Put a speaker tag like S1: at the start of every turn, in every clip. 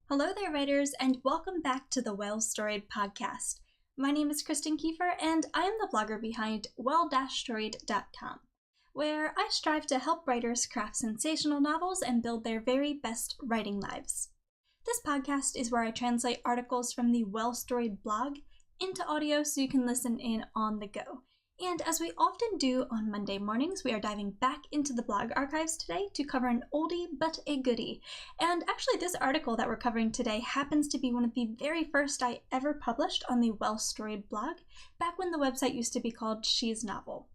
S1: Hello there, writers, and welcome back to the Well-Storied podcast. My name is Kristen Kiefer, and I am the blogger behind well-storied.com, where I strive to help writers craft sensational novels and build their very best writing lives. This podcast is where I translate articles from the Well-Storied blog into audio so you can listen in on the go. And as we often do on Monday mornings, we are diving back into the blog archives today to cover an oldie but a goodie. And actually, this article that we're covering today happens to be one of the very first I ever published on the Well-Storied blog, back when the website used to be called She's Novel.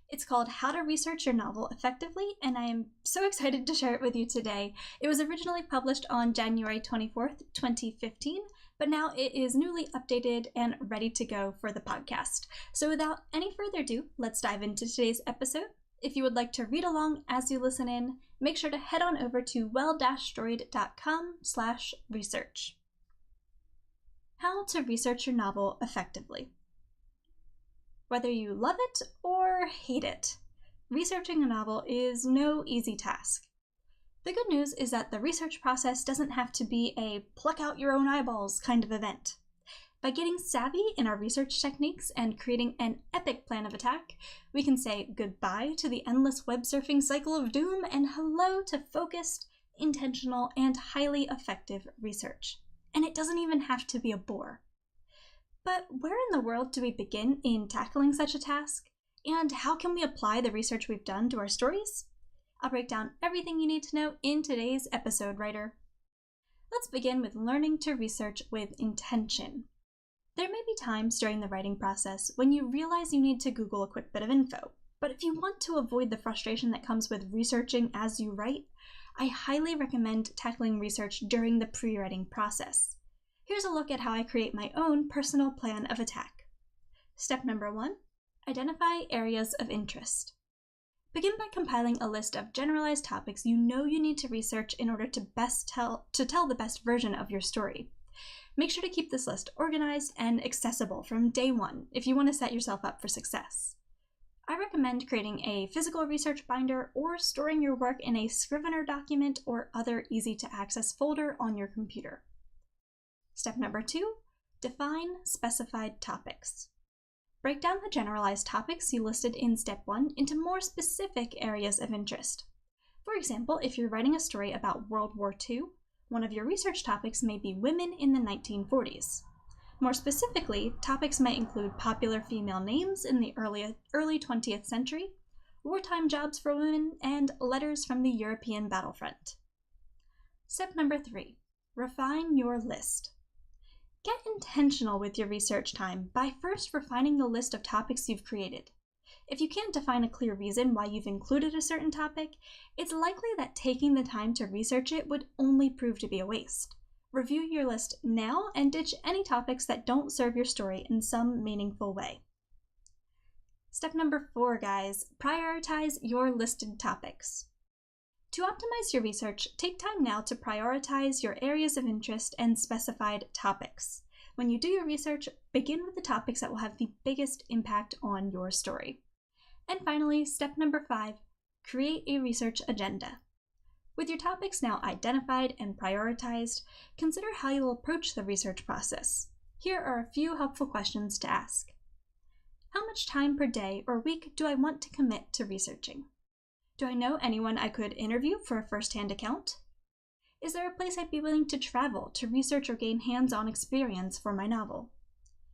S1: It's called How to Research Your Novel Effectively, and I am so excited to share it with you today. It was originally published on January 24th, 2015, but now it is newly updated and ready to go for the podcast. So without any further ado, let's dive into today's episode. If you would like to read along as you listen in, make sure to head on over to well-storied.com/research. How to research your novel effectively. Whether you love it or hate it, researching a novel is no easy task. The good news is that the research process doesn't have to be a pluck-out-your-own-eyeballs kind of event. By getting savvy in our research techniques and creating an epic plan of attack, we can say goodbye to the endless web surfing cycle of doom and hello to focused, intentional, and highly effective research. And it doesn't even have to be a bore. But where in the world do we begin in tackling such a task? And how can we apply the research we've done to our stories? I'll break down everything you need to know in today's episode, writer. Let's begin with learning to research with intention. There may be times during the writing process when you realize you need to Google a quick bit of info, but if you want to avoid the frustration that comes with researching as you write, I highly recommend tackling research during the pre-writing process. Here's a look at how I create my own personal plan of attack. Step number 1, identify areas of interest. Begin by compiling a list of generalized topics you know you need to research in order to tell the best version of your story. Make sure to keep this list organized and accessible from day one if you want to set yourself up for success. I recommend creating a physical research binder or storing your work in a Scrivener document or other easy-to-access folder on your computer. Step number 2, define specified topics. Break down the generalized topics you listed in Step 1 into more specific areas of interest. For example, if you're writing a story about World War II, one of your research topics may be women in the 1940s. More specifically, topics might include popular female names in the early 20th century, wartime jobs for women, and letters from the European battlefront. Step number 3, refine your list. Get intentional with your research time by first refining the list of topics you've created. If you can't define a clear reason why you've included a certain topic, it's likely that taking the time to research it would only prove to be a waste. Review your list now and ditch any topics that don't serve your story in some meaningful way. Step number 4, guys, prioritize your listed topics. To optimize your research, take time now to prioritize your areas of interest and specified topics. When you do your research, begin with the topics that will have the biggest impact on your story. And finally, step number 5, create a research agenda. With your topics now identified and prioritized, consider how you'll approach the research process. Here are a few helpful questions to ask. How much time per day or week do I want to commit to researching? Do I know anyone I could interview for a first-hand account? Is there a place I'd be willing to travel to research or gain hands-on experience for my novel?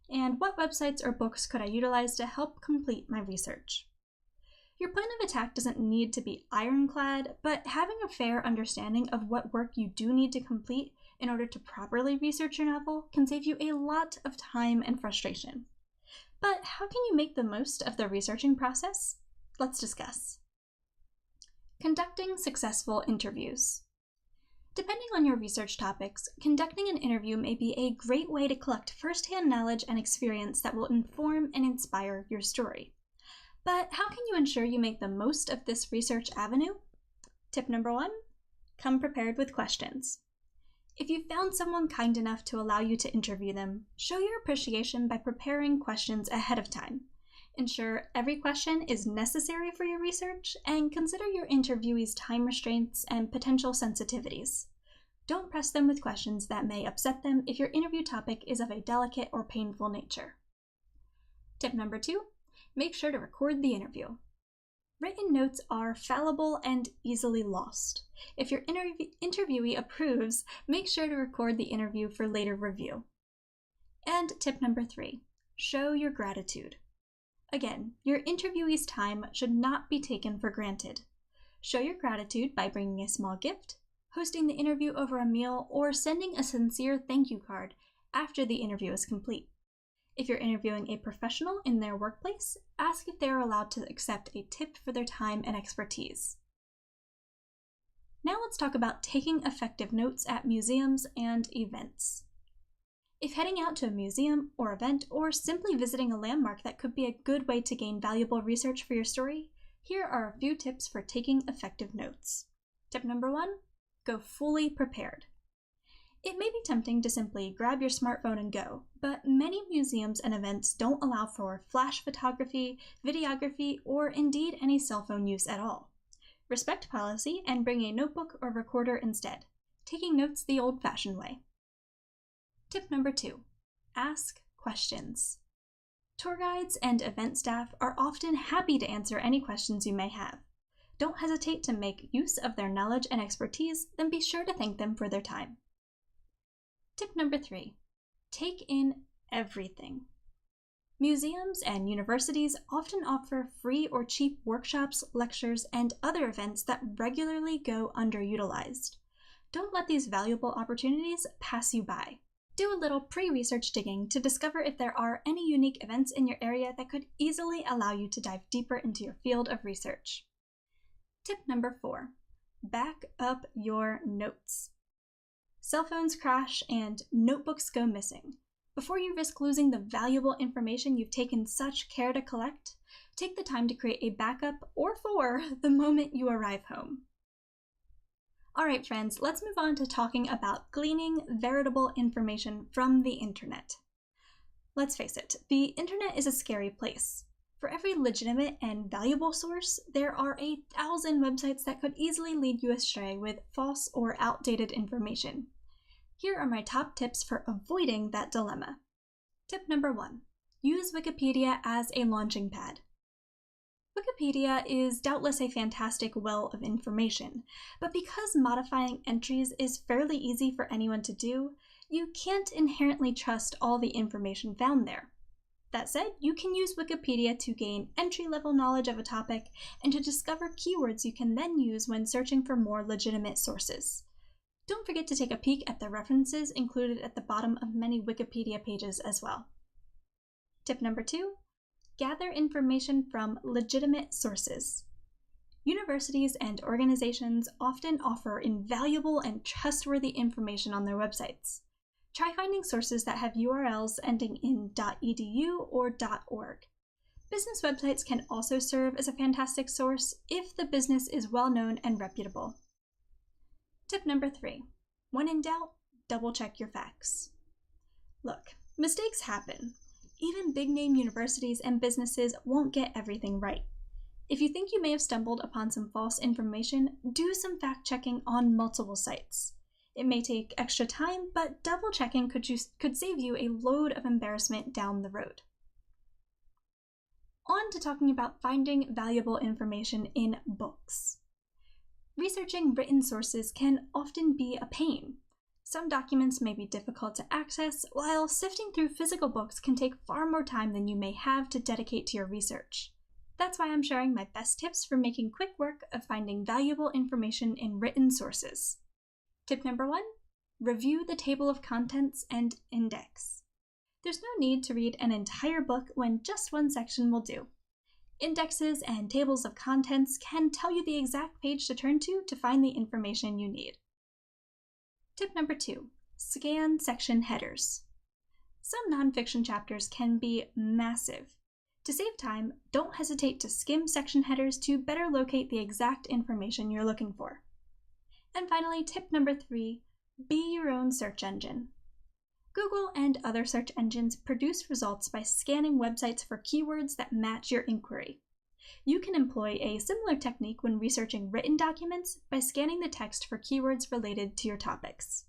S1: And what websites or books could I utilize to help complete my research? Your plan of attack doesn't need to be ironclad, but having a fair understanding of what work you do need to complete in order to properly research your novel can save you a lot of time and frustration. But how can you make the most of the researching process? Let's discuss. Conducting successful interviews. Depending on your research topics, conducting an interview may be a great way to collect first-hand knowledge and experience that will inform and inspire your story. But how can you ensure you make the most of this research avenue? Tip number 1, come prepared with questions. If you found someone kind enough to allow you to interview them, show your appreciation by preparing questions ahead of time. Ensure every question is necessary for your research, and consider your interviewee's time restraints and potential sensitivities. Don't press them with questions that may upset them if your interview topic is of a delicate or painful nature. Tip number 2, make sure to record the interview. Written notes are fallible and easily lost. If your interviewee approves, make sure to record the interview for later review. And tip number 3, show your gratitude. Again, your interviewee's time should not be taken for granted. Show your gratitude by bringing a small gift, hosting the interview over a meal, or sending a sincere thank you card after the interview is complete. If you're interviewing a professional in their workplace, ask if they are allowed to accept a tip for their time and expertise. Now let's talk about taking effective notes at museums and events. If heading out to a museum or event, or simply visiting a landmark that could be a good way to gain valuable research for your story, here are a few tips for taking effective notes. Tip number 1, go fully prepared. It may be tempting to simply grab your smartphone and go, but many museums and events don't allow for flash photography, videography, or indeed any cell phone use at all. Respect policy and bring a notebook or recorder instead, taking notes the old-fashioned way. Tip number 2, ask questions. Tour guides and event staff are often happy to answer any questions you may have. Don't hesitate to make use of their knowledge and expertise, then be sure to thank them for their time. Tip number 3, take in everything. Museums and universities often offer free or cheap workshops, lectures, and other events that regularly go underutilized. Don't let these valuable opportunities pass you by. Do a little pre-research digging to discover if there are any unique events in your area that could easily allow you to dive deeper into your field of research. Tip number 4, back up your notes. Cell phones crash and notebooks go missing. Before you risk losing the valuable information you've taken such care to collect, take the time to create a backup or 4 the moment you arrive home. Alright friends, let's move on to talking about gleaning veritable information from the internet. Let's face it, the internet is a scary place. For every legitimate and valuable source, there are 1,000 websites that could easily lead you astray with false or outdated information. Here are my top tips for avoiding that dilemma. Tip number 1, use Wikipedia as a launching pad. Wikipedia is doubtless a fantastic well of information, but because modifying entries is fairly easy for anyone to do, you can't inherently trust all the information found there. That said, you can use Wikipedia to gain entry-level knowledge of a topic and to discover keywords you can then use when searching for more legitimate sources. Don't forget to take a peek at the references included at the bottom of many Wikipedia pages as well. Tip number 2, gather information from legitimate sources. Universities and organizations often offer invaluable and trustworthy information on their websites. Try finding sources that have URLs ending in .edu or .org. Business websites can also serve as a fantastic source if the business is well-known and reputable. Tip number 3, when in doubt, double-check your facts. Look, mistakes happen. Even big-name universities and businesses won't get everything right. If you think you may have stumbled upon some false information, do some fact-checking on multiple sites. It may take extra time, but double-checking could save you a load of embarrassment down the road. On to talking about finding valuable information in books. Researching written sources can often be a pain. Some documents may be difficult to access, while sifting through physical books can take far more time than you may have to dedicate to your research. That's why I'm sharing my best tips for making quick work of finding valuable information in written sources. Tip number 1, review the table of contents and index. There's no need to read an entire book when just one section will do. Indexes and tables of contents can tell you the exact page to turn to find the information you need. Tip number 2, scan section headers. Some nonfiction chapters can be massive. To save time, don't hesitate to skim section headers to better locate the exact information you're looking for. And finally, tip number 3, be your own search engine. Google and other search engines produce results by scanning websites for keywords that match your inquiry. You can employ a similar technique when researching written documents by scanning the text for keywords related to your topics.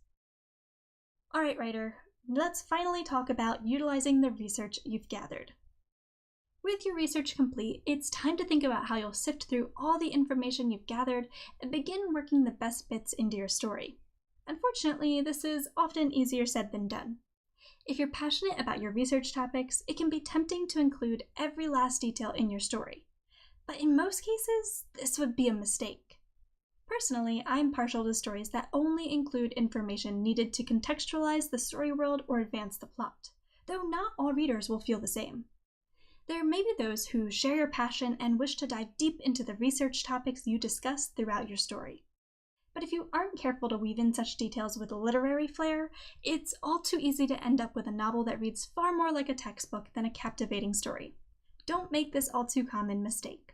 S1: Alright, writer, let's finally talk about utilizing the research you've gathered. With your research complete, it's time to think about how you'll sift through all the information you've gathered and begin working the best bits into your story. Unfortunately, this is often easier said than done. If you're passionate about your research topics, it can be tempting to include every last detail in your story. But in most cases, this would be a mistake. Personally, I'm partial to stories that only include information needed to contextualize the story world or advance the plot, though not all readers will feel the same. There may be those who share your passion and wish to dive deep into the research topics you discuss throughout your story. But if you aren't careful to weave in such details with a literary flair, it's all too easy to end up with a novel that reads far more like a textbook than a captivating story. Don't make this all too common mistake.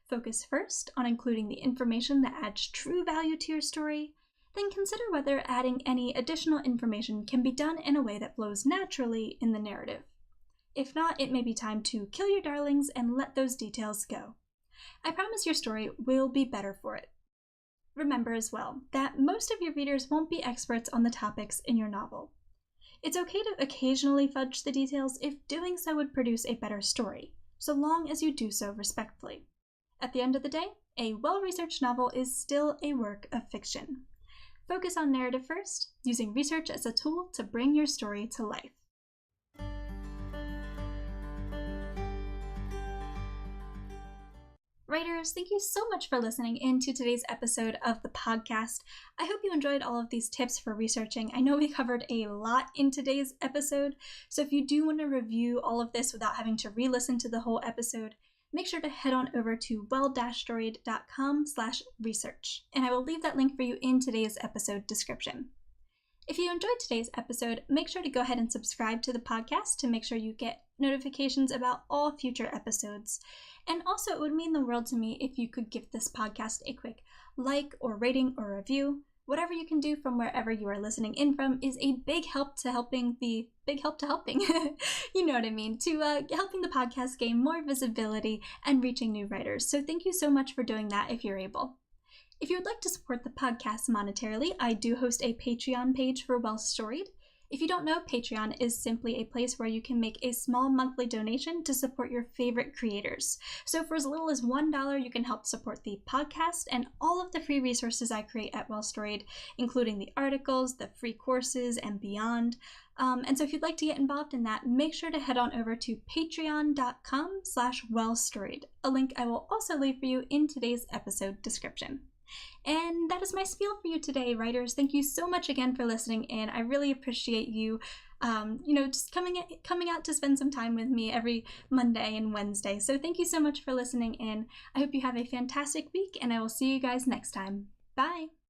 S1: Focus first on including the information that adds true value to your story, then consider whether adding any additional information can be done in a way that flows naturally in the narrative. If not, it may be time to kill your darlings and let those details go. I promise your story will be better for it. Remember as well that most of your readers won't be experts on the topics in your novel. It's okay to occasionally fudge the details if doing so would produce a better story, so long as you do so respectfully. At the end of the day, a well-researched novel is still a work of fiction. Focus on narrative first, using research as a tool to bring your story to life. Writers, thank you so much for listening in to today's episode of the podcast. I hope you enjoyed all of these tips for researching. I know we covered a lot in today's episode, so if you do want to review all of this without having to re-listen to the whole episode, make sure to head on over to well-storied.com/research, and I will leave that link for you in today's episode description. If you enjoyed today's episode, make sure to go ahead and subscribe to the podcast to make sure you get notifications about all future episodes. And also, it would mean the world to me if you could give this podcast a quick like or rating or review. Whatever you can do from wherever you are listening in from is a big help to helping. You know what I mean, to helping the podcast gain more visibility and reaching new writers. So thank you so much for doing that if you're able. If you would like to support the podcast monetarily, I do host a Patreon page for Well-Storied. If you don't know, Patreon is simply a place where you can make a small monthly donation to support your favorite creators. So for as little as $1, you can help support the podcast and all of the free resources I create at Well-Storied, including the articles, the free courses, and beyond. And so if you'd like to get involved in that, make sure to head on over to patreon.com/wellstoried. A link I will also leave for you in today's episode description. And that is my spiel for you today, writers. Thank you so much again for listening in. I really appreciate you, just coming out to spend some time with me every Monday and Wednesday. So thank you so much for listening in. I hope you have a fantastic week, and I will see you guys next time. Bye!